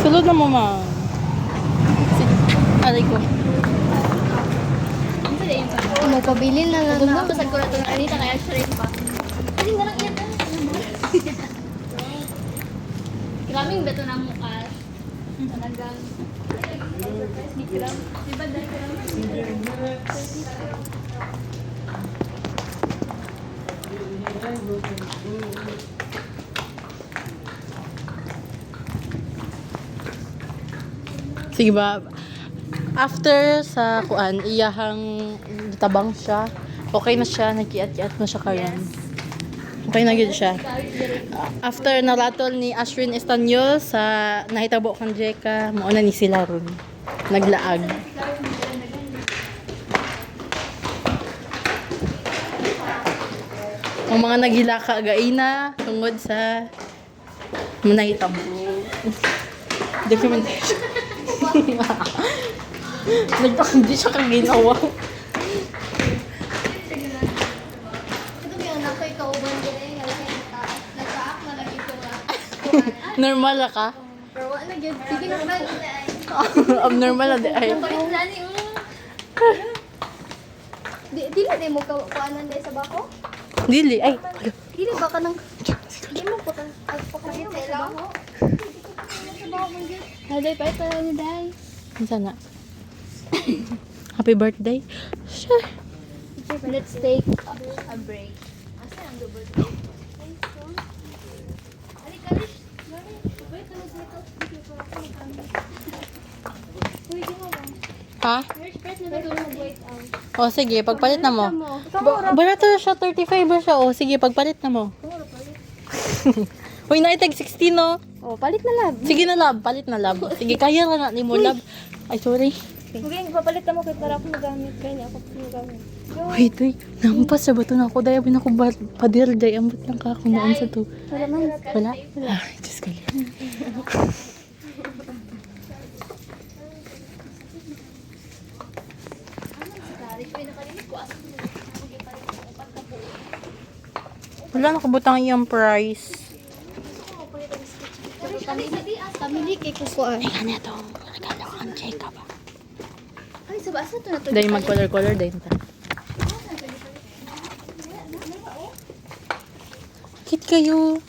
Sulod na mo, ma. Aray ko. Mo pabilin na lang na. Basag ko na ito ng Anita kaya shrimp pa. Kasi nga lang yan. Graming beto na mukha. Talagang. Diba dahil ko lang? Sige ba? After sa kuan, iyahang tabang siya. Okay na siya, nagkiat-kiat na siya karon. Okay na gyud siya. After naratol ni Ashwin Estanyol sa nahitabo kang Jeka, mao na ni sila ron. Naglaag. Ang mga naghilaka gaina tungod sa nahitabo. Documentation. Hindi siya kang ginawa. Ito yung nakay kauban din eh. Nagkaak na lang ito nga. Normal na ka? Pero wala na gyud. Sige na ba? Abnormal na di ay. Dili na mo kuanan dai sa bako? Dili ay. Dili ba ka nang Di mo pa ka pagpakita sa bako? Sa bako man gyud. Haday pa ito ni Day. Sana. Happy birthday. Sure. Let's take a break. Asa ang double break? Ha? Wait out. O sige, pagpalit na mo. Barato na siya, 35 ba siya? O sige, pagpalit na mo. Uy, naitag 16 no? Oh, palit na lab. Sige na lab, palit na lab. Sige, kaya na ni mo lab. Ay, sorry. Sige, papalit na mo kay para ako magamit kay ako magamit. Wait, wait. Nampas sa bato na ako. Dahil bin ako padir. Dahil ambot lang ka ako noon sa to. Wala man. Wala? Ay, Diyos ko. Wala nakabutang iyang price. Kamili kay kusuan. Ay, nga to. Nagkala ko ang Jeka ba? Ay, sa basa to na to. Dahil mag-color-color dahil ta. Kit kayo.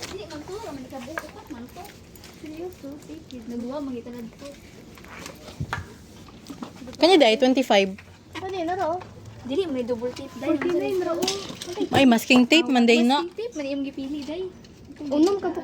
Dili man to, man ikabuo pa man to. Seryoso, take it. Nagwa mangitanad to. Kanya dahil, 25. Ano na ro? Dili may double tape Day. 49 ro. Ay, masking tape man dahil na. Tape man iyong gipili Day. Unom ka po